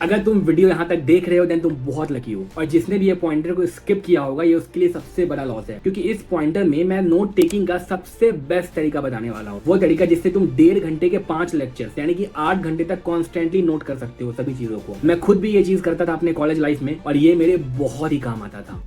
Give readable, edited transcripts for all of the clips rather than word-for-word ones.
अगर तुम वीडियो यहाँ तक देख रहे हो देन तुम बहुत लकी हो, और जिसने भी ये पॉइंटर को स्किप किया होगा ये उसके लिए सबसे बड़ा लॉस है, क्योंकि इस पॉइंटर में मैं नोट टेकिंग का सबसे बेस्ट तरीका बताने वाला हूँ। वो तरीका जिससे तुम 1.5 घंटे के 5 लेक्चर्स यानी कि 8 घंटे तक कॉन्स्टेंटली नोट कर सकते हो सभी चीजों को। मैं खुद भी ये चीज करता था अपने कॉलेज लाइफ में और ये मेरे बहुत ही काम आता था।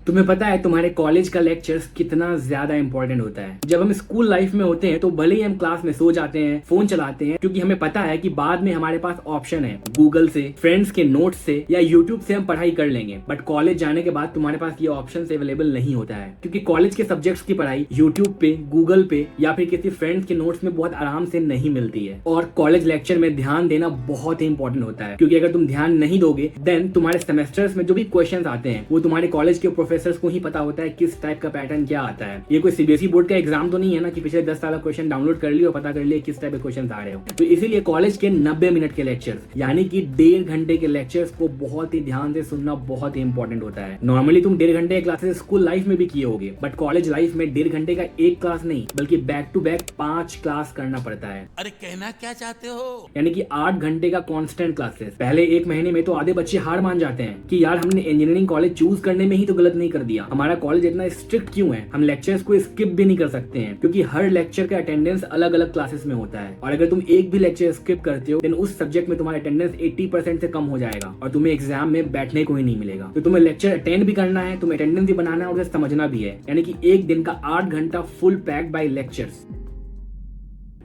तुम्हें पता है तुम्हारे कॉलेज का लेक्चर्स कितना ज्यादा इंपॉर्टेंट होता है। जब हम स्कूल लाइफ में होते हैं तो भले ही हम क्लास में सो जाते हैं, फोन चलाते हैं, क्योंकि हमें पता है कि बाद में हमारे पास ऑप्शन है, गूगल से, फ्रेंड्स के नोट्स से या यूट्यूब से हम पढ़ाई कर लेंगे। बट कॉलेज जाने के बाद तुम्हारे पास ये ऑप्शन अवेलेबल नहीं होता है, क्योंकि कॉलेज के सब्जेक्ट्स की पढ़ाई यूट्यूब पे, गूगल पे या फिर किसी फ्रेंड्स के नोट्स में बहुत आराम से नहीं मिलती है। और कॉलेज लेक्चर में ध्यान देना बहुत ही इंपॉर्टेंट होता है, क्योंकि अगर तुम ध्यान नहीं दोगे देन तुम्हारे सेमेस्टर्स में जो भी क्वेश्चन आते हैं वो तुम्हारे कॉलेज के प्रोफेसर को ही पता होता है किस टाइप का पैटर्न क्या आता है। ये कोई सीबीएसई बोर्ड का एग्जाम तो नहीं है ना कि पिछले 10 साल का क्वेश्चन डाउनलोड कर लिया और पता कर लिया किस टाइप के क्वेश्चन आ रहे हो। तो इसीलिए कॉलेज के 90 मिनट के लेक्चर्स यानी कि 1.5 घंटे के लेक्चर्स को बहुत ही ध्यान से सुनना बहुत ही इंपॉर्टेंट होता है। नॉर्मली तुम 1.5 घंटे के क्लासेस स्कूल लाइफ में भी किए होगे, बट कॉलेज लाइफ में 1.5 घंटे का एक क्लास नहीं बल्कि बैक टू बैक 5 क्लास करना पड़ता है। अरे कहना क्या चाहते हो? यानी कि 8 घंटे का कांस्टेंट क्लासेस। पहले 1 महीने में तो आधे बच्चे हार मान जाते हैं कि यार हमने इंजीनियरिंग कॉलेज चूज करने में ही तो गलत नहीं कर दिया, हमारा कॉलेज इतना स्ट्रिक्ट क्यों है, हम लेक्चर्स को स्किप भी नहीं कर सकते हैं, क्योंकि हर लेक्चर का अटेंडेंस अलग अलग क्लासेस में होता है। और अगर तुम एक भी लेक्चर स्किप करते हो देन उस सब्जेक्ट में तुम्हारा अटेंडेंस 80% से कम हो जाएगा और तुम्हें एग्जाम में बैठने को ही नहीं मिलेगा। तो तुम्हें लेक्चर अटेंड भी करना है, तुम्हें अटेंडेंस भी बनाना है और उसे समझना भी है, यानी कि एक दिन का 8 घंटा फुल पैक बाय लेक्चर्स।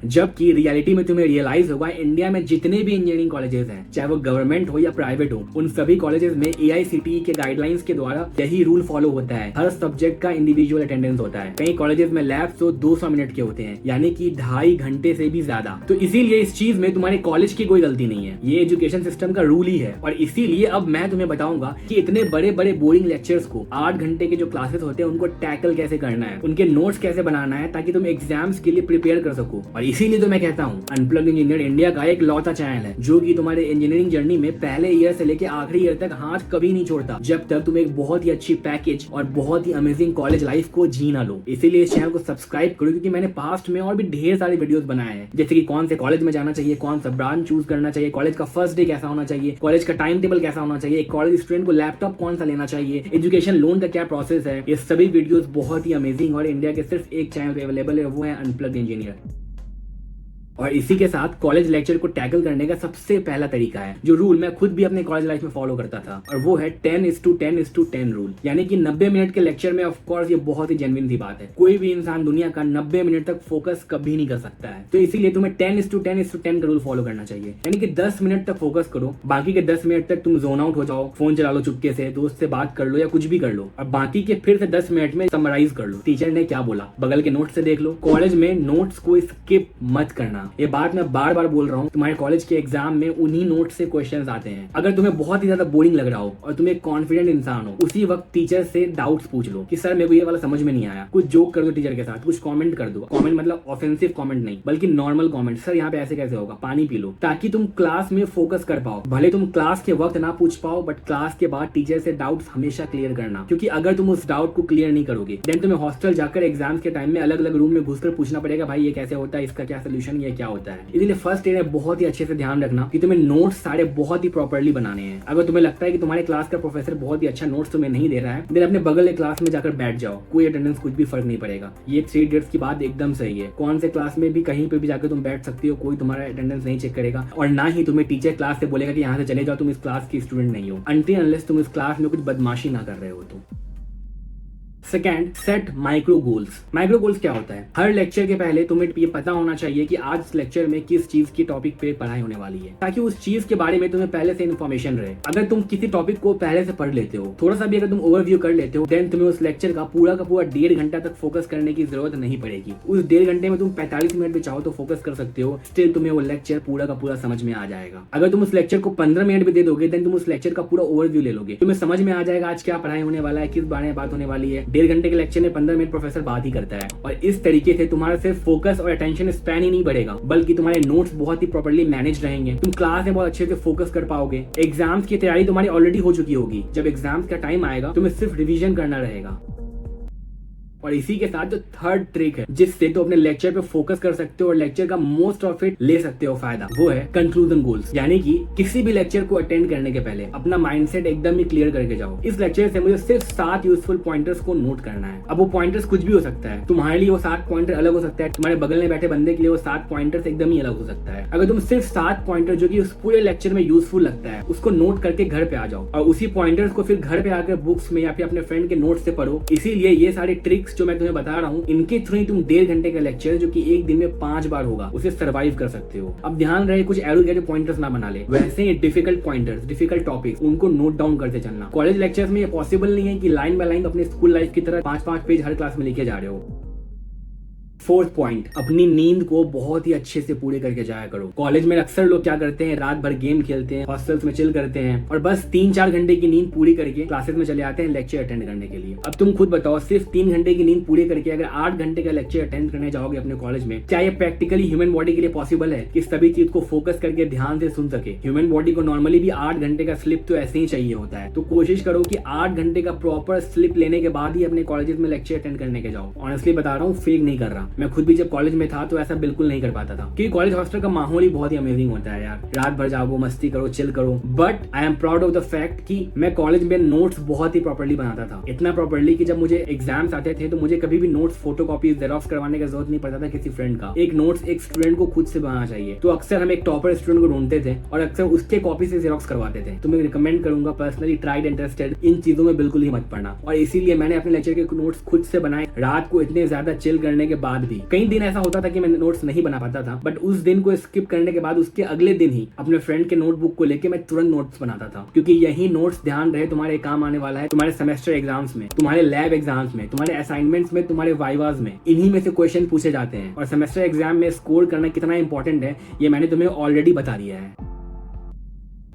जबकि रियलिटी में तुम्हें रियलाइज होगा इंडिया में जितने भी इंजीनियरिंग कॉलेजेस हैं, चाहे वो गवर्नमेंट हो या प्राइवेट हो, उन सभी कॉलेजेस में AICTE के गाइडलाइंस के द्वारा यही रूल फॉलो होता है। हर सब्जेक्ट का इंडिविजुअल अटेंडेंस होता है। कई कॉलेजेस में लैब्स तो 200 मिनट के होते हैं, यानी कि 2.5 घंटे से भी ज्यादा। तो इसीलिए इस चीज में तुम्हारे कॉलेज की कोई गलती नहीं है, ये एजुकेशन सिस्टम का रूल ही है। और इसीलिए अब मैं तुम्हें बताऊंगा कि इतने बड़े बड़े बोरिंग लेक्चर्स को, 8 घंटे के जो क्लासेस होते हैं उनको टैकल कैसे करना है, उनके नोट्स कैसे बनाना है ताकि तुम एग्जाम्स के लिए प्रिपेयर कर सको। और इसीलिए तो मैं कहता हूँ अनप्लग्ड इंजीनियर इंडिया का एक लौता चैनल है जो कि तुम्हारे इंजीनियरिंग जर्नी में पहले ईयर से लेकर आखिरी ईयर तक हाथ कभी नहीं छोड़ता, जब तक तुम एक बहुत ही अच्छी पैकेज और बहुत ही अमेजिंग कॉलेज लाइफ को जी ना लो। इसीलिए इस चैनल को सब्सक्राइब करो, क्योंकि मैंने पास्ट में और भी ढेर सारे वीडियोस बनाए हैं, जैसे कि कौन से कॉलेज में जाना चाहिए, कौन सा ब्रांच चूज करना चाहिए, कॉलेज का फर्स्ट डे कैसा होना चाहिए, कॉलेज का टाइम टेबल कैसा होना चाहिए, एक कॉलेज स्टूडेंट को लैपटॉप कौन सा लेना चाहिए, एजुकेशन लोन का क्या प्रोसेस है। ये सभी वीडियोस बहुत ही अमेजिंग और इंडिया के सिर्फ एक चैनल पे अवेलेबल है, वो है अनप्लग्ड इंजीनियर। और इसी के साथ कॉलेज लेक्चर को टैकल करने का सबसे पहला तरीका है, जो रूल मैं खुद भी अपने कॉलेज लाइफ में फॉलो करता था, और वो है 10:10:10 रूल। यानी कि 90 मिनट के लेक्चर में ऑफ कोर्स ये बहुत ही जेन्युइन सी बात है, कोई भी इंसान दुनिया का 90 मिनट तक फोकस कभी नहीं कर सकता है। तो इसीलिए तुम्हें 10:10:10 का रूल फॉलो करना चाहिए, यानी कि 10 मिनट तक फोकस करो, बाकी के 10 मिनट तक तुम जोन आउट हो जाओ, फोन चला लो चुपके से, दोस्त से बात कर लो या कुछ भी कर लो, और बाकी के फिर से 10 मिनट में समराइज कर लो, टीचर ने क्या बोला, बगल के नोट से देख लो। कॉलेज में नोट्स को स्किप मत करना, ये बात मैं बार बार बोल रहा हूँ। तुम्हारे कॉलेज के एग्जाम में उन्हीं नोट से क्वेश्चंस आते हैं। अगर तुम्हें बहुत ही ज्यादा बोरिंग लग रहा हो और तुम एक कॉन्फिडेंट इंसान हो, उसी वक्त टीचर से डाउट्स पूछ लो कि सर मेरे को ये वाला समझ में नहीं आया, कुछ जोक कर दो टीचर के साथ, कुछ कमेंट कर दो। कमेंट मतलब ऑफेंसिव कमेंट नहीं बल्कि नॉर्मल कमेंट, सर यहाँ पे ऐसे कैसे होगा, पानी पी लो, ताकि तुम क्लास में फोकस कर पाओ। भले तुम क्लास के वक्त ना पूछ पाओ बट क्लास के बाद टीचर से डाउट्स हमेशा क्लियर करना, क्योंकि अगर तुम उस डाउट को क्लियर नहीं करोगे देन तुम्हें हॉस्टल जाकर एग्जाम्स के टाइम में अलग अलग रूम में घुसकर पूछना पड़ेगा, भाई ये कैसे होता है, इसका क्या सोल्यूशन, ये क्या होता है। इसलिए फर्स्ट ईयर बहुत ही अच्छे से ध्यान रखना कि तुम्हें नोट्स सारे बहुत ही प्रॉपर्ली बनाने हैं। अगर तुम्हें लगता है कि तुम्हारे क्लास का प्रोफेसर बहुत ही अच्छा नोट्स तुम्हें नहीं दे रहा है, देन अपने बगल के क्लास में जाकर बैठ जाओ, कोई अटेंडेंस कुछ भी फर्क नहीं पड़ेगा। ये 3 इडियट्स की बात एकदम सही है, कौन से क्लास में भी कहीं पे भी जाकर तुम बैठ सकती हो, कोई तुम्हारा अटेंडेंस नहीं चेक करेगा और ना ही तुम्हें टीचर क्लास से बोलेगा कि यहाँ से चले जाओ, तुम इस क्लास की स्टूडेंट नहीं हो, अनटिल अनलेस तुम इस क्लास में कुछ बदमाशी ना कर रहे हो। तो second, set micro goals. Micro goals क्या होता है? हर लेक्चर के पहले तुम्हें ये पता होना चाहिए कि आज इस लेक्चर में किस चीज की टॉपिक पे पढ़ाई होने वाली है, ताकि उस चीज के बारे में तुम्हें पहले से इन्फॉर्मेशन रहे। अगर तुम किसी टॉपिक को पहले से पढ़ लेते हो, थोड़ा सा भी अगर तुम ओवरव्यू कर लेते हो, देन तुम्हें उस लेक्चर का पूरा 1.5 घंटा तक फोकस करने की जरूरत नहीं पड़ेगी। उस 1.5 घंटे में तुम 45 मिनट भी चाहो तो फोकस कर सकते हो, स्टिल तुम्हें वो लेक्चर पूरा का पूरा समझ में आ जाएगा। अगर तुम उस लेक्चर को 15 मिनट भी दे दोगे देन तुम उस लेक्चर का पूरा ओवरव्यू ले लोगे, तुम्हें समझ में आ जाएगा आज क्या पढ़ाई होने वाला है, किस बारे में बात होने वाली है। 1.5 घंटे के लेक्चर में 15 मिनट प्रोफेसर बात ही करता है, और इस तरीके से तुम्हारा सिर्फ फोकस और अटेंशन स्पैन ही नहीं बढ़ेगा बल्कि तुम्हारे नोट्स बहुत ही प्रॉपर्ली मैनेज रहेंगे, तुम क्लास में बहुत अच्छे से फोकस कर पाओगे। एग्जाम्स की तैयारी तुम्हारी ऑलरेडी हो चुकी होगी, जब एग्जाम्स का टाइम आएगा तुम्हें सिर्फ रिवीजन करना रहेगा। और इसी के साथ जो थर्ड ट्रिक है जिससे तो अपने लेक्चर पे फोकस कर सकते हो और लेक्चर का मोस्ट ऑफ इट ले सकते हो फायदा, वो है कंक्लूजन गोल्स। यानी कि किसी भी लेक्चर को अटेंड करने के पहले अपना माइंडसेट एकदम ही क्लियर करके जाओ। इस लेक्चर से मुझे सिर्फ 7 यूजफुल पॉइंटर्स को नोट करना है। अब वो पॉइंटर्स कुछ भी हो सकता है, तुम्हारे लिए वो 7 पॉइंटर अलग हो सकता है, तुम्हारे बगल में बैठे बंदे के लिए वो 7 पॉइंटर्स एकदम ही अलग हो सकता है। अगर तुम सिर्फ 7 पॉइंटर जो कि उस पूरे लेक्चर में यूजफुल लगता है उसको नोट करके घर पे आ जाओ और उसी पॉइंटर्स को फिर घर पे आकर बुक्स में या फिर अपने फ्रेंड के नोट से पढ़ो। इसीलिए ये सारे ट्रिक्स जो मैं तुम्हें बता रहा हूँ इनके थ्रू ही तुम 1.5 घंटे का लेक्चर जो कि एक दिन में 5 बार होगा उसे सर्वाइव कर सकते हो। अब ध्यान रहे कुछ एरो गैरो पॉइंटर्स ना बना ले, वैसे ही डिफिकल्ट पॉइंटर्स, डिफिकल्ट टॉपिक्स उनको नोट डाउन करते चलना। कॉलेज लेक्चर्स में ये पॉसिबल नहीं है कि लाइन बाय लाइन अपने स्कूल लाइफ की तरह 5-5 पेज हर क्लास में लिखे जा रहे हो। फोर्थ पॉइंट, अपनी नींद को बहुत ही अच्छे से पूरे करके जाया करो। कॉलेज में अक्सर लोग क्या करते हैं, रात भर गेम खेलते हैं, हॉस्टल्स में चिल करते हैं और बस 3-4 घंटे की नींद पूरी करके क्लासेस में चले आते हैं लेक्चर अटेंड करने के लिए। अब तुम खुद बताओ, सिर्फ 3 घंटे की नींद पूरी करके अगर 8 घंटे का लेक्चर अटेंड करने जाओगे अपने कॉलेज में, क्या ये प्रैक्टिकली ह्यूमन बॉडी के लिए पॉसिबल है कि सभी चीज को फोकस करके ध्यान से सुन सके? ह्यूमन बॉडी को नॉर्मली भी 8 घंटे का स्लिप तो ऐसे ही चाहिए होता है। तो कोशिश करो कि 8 घंटे का प्रॉपर स्लिप लेने के बाद ही अपने कॉलेज में लेक्चर अटेंड करने के जाओ। ऑनेस्टली बता रहा हूँ, फेक नहीं कर रहा। मैं खुद भी जब कॉलेज में था तो ऐसा बिल्कुल नहीं कर पाता था, क्योंकि कॉलेज हॉस्टल का माहौल ही बहुत ही अमेजिंग होता है यार। रात भर जागो, मस्ती करो, चिल करो। But I am proud of the fact कि मैं कॉलेज में नोट्स बहुत ही प्रॉपर्ली बनाता था। इतना प्रॉपर्ली कि जब मुझे एग्जाम्स आते थे तो मुझे कभी भी नोट्स फोटोकॉपी जेरॉक्स करवाने का जरूरत नहीं पड़ता था किसी फ्रेंड का। एक नोट्स एक स्टूडेंट को खुद से बनाना चाहिए। तो अक्सर हम एक टॉपर स्टूडेंट को ढूंढते थे और अक्सर उसके कॉपी से जेरॉक्स करवाते थे। तो मैं रिकमेंड करूंगा, पर्सनली ट्राइड इंटरेस्टेड, इन चीजों में बिल्कुल ही मत पढ़ना। और इसीलिए मैंने अपने लेक्चर के नोट्स खुद से बनाए, रात को इतने ज्यादा चिल करने के बाद भी। कई दिन ऐसा होता था कि मैं नोट्स नहीं बना पाता था, बट उस दिन को स्किप करने के बाद उसके अगले दिन ही अपने फ्रेंड के नोटबुक को लेके मैं तुरंत नोट्स बनाता था, क्योंकि यही नोट्स ध्यान रहे तुम्हारे काम आने वाला है। तुम्हारे सेमेस्टर एग्जाम्स में, तुम्हारे लैब एग्जाम्स में, तुम्हारे असाइनमेंट्स में, तुम्हारे वाइवाज में, इन्हीं में से क्वेश्चन पूछे जाते हैं। और सेमेस्टर एग्जाम में स्कोर करना कितना इंपॉर्टेंट है ये मैंने तुम्हें ऑलरेडी बता दिया है।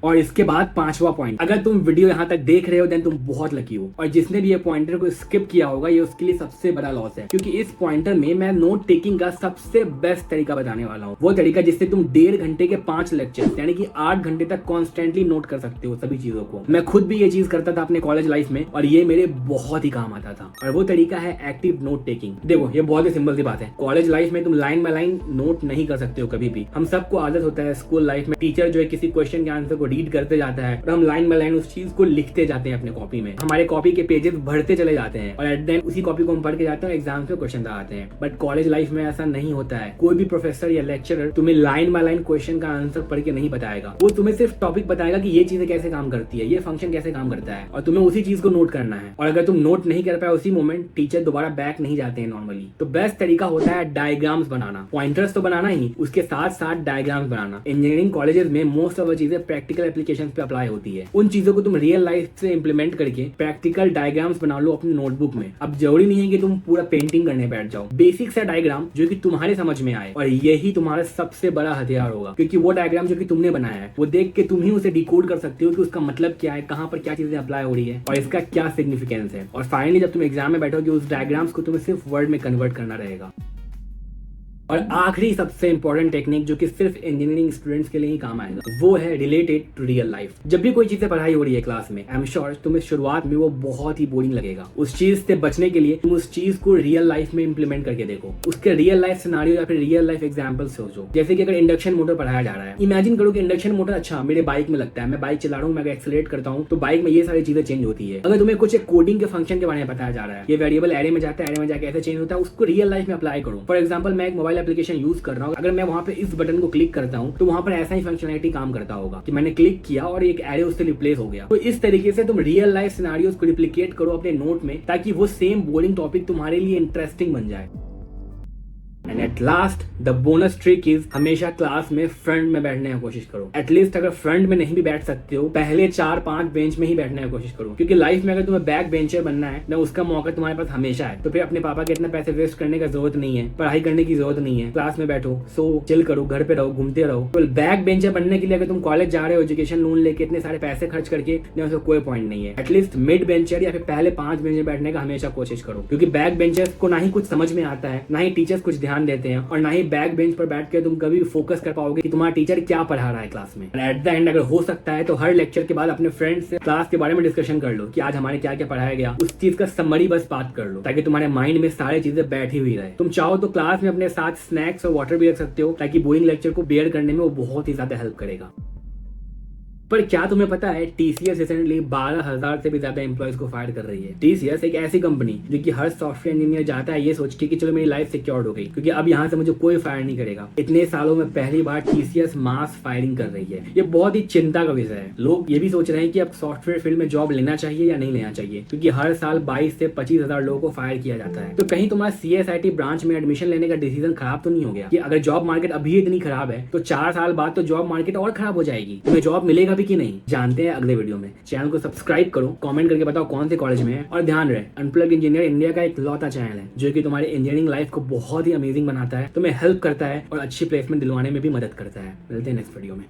और इसके बाद 5वां पॉइंट, अगर तुम वीडियो यहाँ तक देख रहे हो देन तुम बहुत लकी हो, और जिसने भी ये पॉइंटर को स्किप किया होगा ये उसके लिए सबसे बड़ा लॉस है, क्योंकि इस पॉइंटर में मैं नोट टेकिंग का सबसे बेस्ट तरीका बताने वाला हूँ। वो तरीका जिससे तुम 1.5 घंटे के 5 लेक्चर यानी कि 8 घंटे तक कॉन्स्टेंटली नोट कर सकते हो सभी चीजों को। मैं खुद भी ये चीज करता था अपने कॉलेज लाइफ में और ये मेरे बहुत ही काम आता था। और वो तरीका है एक्टिव नोट टेकिंग। देखो ये बहुत ही सिंपल सी बात है, कॉलेज लाइफ में तुम लाइन बाय लाइन नोट नहीं कर सकते हो कभी भी। हम सबको आदत होता है स्कूल लाइफ में टीचर जो है किसी क्वेश्चन के आंसर को रीड करते जाता है और हम लाइन बाय लाइन उस चीज को लिखते जाते हैं अपने कॉपी में। हमारे कॉपी के पेजेस बढ़ते चले जाते हैं और एट द एंड उसी कॉपी को हम पढ़ के जाते हैं, एग्जाम्स में क्वेश्चन आते हैं। बट कॉलेज लाइफ में ऐसा नहीं होता है। कोई भी प्रोफेसर या लेक्चरर तुम्हें लाइन बाय लाइन क्वेश्चन का आंसर पढ़ के नहीं बताएगा। वो तुम्हें सिर्फ टॉपिक बताएगा कि ये चीजें कैसे काम करती है, ये फंक्शन कैसे काम करता है, और तुम्हें उसी चीज को नोट करना है। और अगर तुम नोट नहीं कर पाए उसी मोमेंट, टीचर दोबारा बैक नहीं जाते हैं नॉर्मली। तो बेस्ट तरीका होता है डायग्राम्स बनाना। पॉइंटर्स तो बनाना ही, उसके साथ साथ डायग्राम्स बनाना। इंजीनियरिंग कॉलेजेस में मोस्ट ऑफ चीजें प्रैक्टिकल एप्लीकेशन पे अप्लाई होती है। उन चीजों को तुम रियल लाइफ से इंप्लीमेंट करके प्रैक्टिकल डायग्राम्स बना लो अपनी नोटबुक में। अब जरूरी नहीं है कि तुम पूरा पेंटिंग करने बैठ जाओ, बेसिक सा डायग्राम जो कि तुम्हारे समझ में आए, और यही तुम्हारा सबसे बड़ा हथियार होगा, क्योंकि वो डायग्राम जो कि तुमने बनाया है वो देख के तुम ही उसे डिकोड कर सकते हो कि उसका मतलब क्या है, कहाँ पर क्या चीजें अप्लाई हो रही है और इसका क्या सिग्निफिकेंस है। और फाइनली जब तुम एग्जाम में बैठोगे उस डायग्राम्स को तुम्हें सिर्फ वर्ड में कन्वर्ट करना रहेगा। और आखिरी सबसे इंपॉर्टेंट टेक्निक जो कि सिर्फ इंजीनियरिंग स्टूडेंट्स के लिए ही काम आएगा, वो है रिलेटेड टू रियल लाइफ। जब भी कोई चीज से पढ़ाई हो रही है क्लास में, आई एम श्योर तुम्हें शुरुआत में वो बहुत ही बोरिंग लगेगा। उस चीज से बचने के लिए तुम उस चीज को रियल लाइफ में इंप्लीमेंट करके देखो। उसके रियल लाइफ सिनेरियो या फिर रियल लाइफ एग्जांपल सोचो। जैसे कि अगर इंडक्शन मोटर पढ़ाया जा रहा है, इमेजिन करो कि इंडक्शन मोटर अच्छा मेरे बाइक में लगता है, मैं बाइक चला रहा हूँ, मैं एक्सेलरेट करता हूँ तो बाइक में ये सारी चीजें चेंज होती है। अगर तुम्हें कुछ एक कोडिंग के फंक्शन के बारे में बताया जा रहा है, ये वेरिएबल एरे में जाता है, एरे में जाकर ऐसे चेंज होता है, उसको रियल लाइफ में अप्लाई करो। फॉर एग्जाम्पल मैं एक मोबाइल एप्लीकेशन यूज कर रहा हूं, अगर मैं वहां पे इस बटन को क्लिक करता हूं तो वहां पर ऐसा ही फंक्शनैलिटी काम करता होगा कि मैंने क्लिक किया और एक एरे उससे रिप्लेस हो गया। तो इस तरीके से तुम रियल लाइफ सिनेरियोस को रिप्लिकेट करो अपने नोट में, ताकि वो सेम बोरिंग टॉपिक तुम्हारे लिए इंटरेस्टिंग बन जाए। And at last the bonus trick is हमेशा क्लास में फ्रंट में बैठने की कोशिश करो। एटलीस्ट अगर फ्रंट में नहीं भी बैठ सकते हो, पहले 4-5 बेंच में ही बैठने की कोशिश करो, क्योंकि लाइफ में अगर तुम्हें बैक बेंचर बनना है ना, उसका मौका तुम्हारे पास हमेशा है। तो फिर अपने पापा के इतना पैसे वेस्ट करने का जरूरत नहीं है, पढ़ाई करने की जरूरत नहीं है, क्लास में बैठो, सो चिल करो, घर पे रहो, घूमते रहो। तो बैक बेंचर बनने के लिए अगर तुम कॉलेज जा रहे हो एजुकेशन लोन लेके इतने सारे पैसे खर्च करके, उसका कोई पॉइंट नहीं है। एटलीस्ट मिड बेंचर या फिर पहले 5 बेंच में बैठने का हमेशा कोशिश करो, क्योंकि बैक बेंचर्स को ना ही कुछ समझ में आता है, ना ही टीचर्स कुछ ध्यान ध्यान देते हैं और ना ही बैक बेंच पर बैठ के तुम कभी भी फोकस कर पाओगे कि तुम्हारा टीचर क्या पढ़ा रहा है क्लास में। एट द एंड अगर हो सकता है तो हर लेक्चर के बाद अपने फ्रेंड्स से क्लास के बारे में डिस्कशन कर लो कि आज हमारे क्या क्या पढ़ाया गया, उस चीज का समरी बस बात कर लो ताकि तुम्हारे माइंड में सारी चीजें बैठी हुई रहे। तुम चाहो तो क्लास में अपने साथ स्नैक्स और वाटर भी रख सकते हो ताकि बोरिंग लेक्चर को बेयर करने में वो बहुत ही ज्यादा हेल्प करेगा। पर क्या तुम्हें पता है टीसीएस रिसेंटली 12,000 से भी ज्यादा एम्प्लॉयज को फायर कर रही है। टीसीएस एक ऐसी कंपनी जो कि हर सॉफ्टवेयर इंजीनियर जाता है ये सोच के कि चलो मेरी लाइफ सिक्योर्ड हो गई क्योंकि अब यहाँ से मुझे कोई फायर नहीं करेगा। इतने सालों में पहली बार टीसीएस मास फायरिंग कर रही है। ये बहुत ही चिंता का विषय है। लोग ये भी सोच रहे हैं कि अब सॉफ्टवेयर फील्ड में जॉब लेना चाहिए या नहीं लेना चाहिए क्योंकि हर साल 22 से 25,000 लोगों को फायर किया जाता है। तो कहीं तुम्हारा सीएसआईटी ब्रांच में एडमिशन लेने का डिसीजन खराब तो नहीं हो गया कि अगर जॉब मार्केट अभी इतनी खराब है तो 4 साल बाद तो जॉब मार्केट और खराब हो जाएगी, तुम्हें जॉब मिलेगा भी कि नहीं। जानते हैं अगले वीडियो में। चैनल को सब्सक्राइब करो, कमेंट करके बताओ कौन से कॉलेज में है और ध्यान रहे अनप्लग्ड इंजीनियर इंडिया का एक लौता चैनल है जो कि तुम्हारी इंजीनियरिंग लाइफ को बहुत ही अमेजिंग बनाता है, तुम्हें हेल्प करता है और अच्छी प्लेसमेंट दिलवाने में भी मदद करता है। मिलते हैं नेक्स्ट वीडियो में।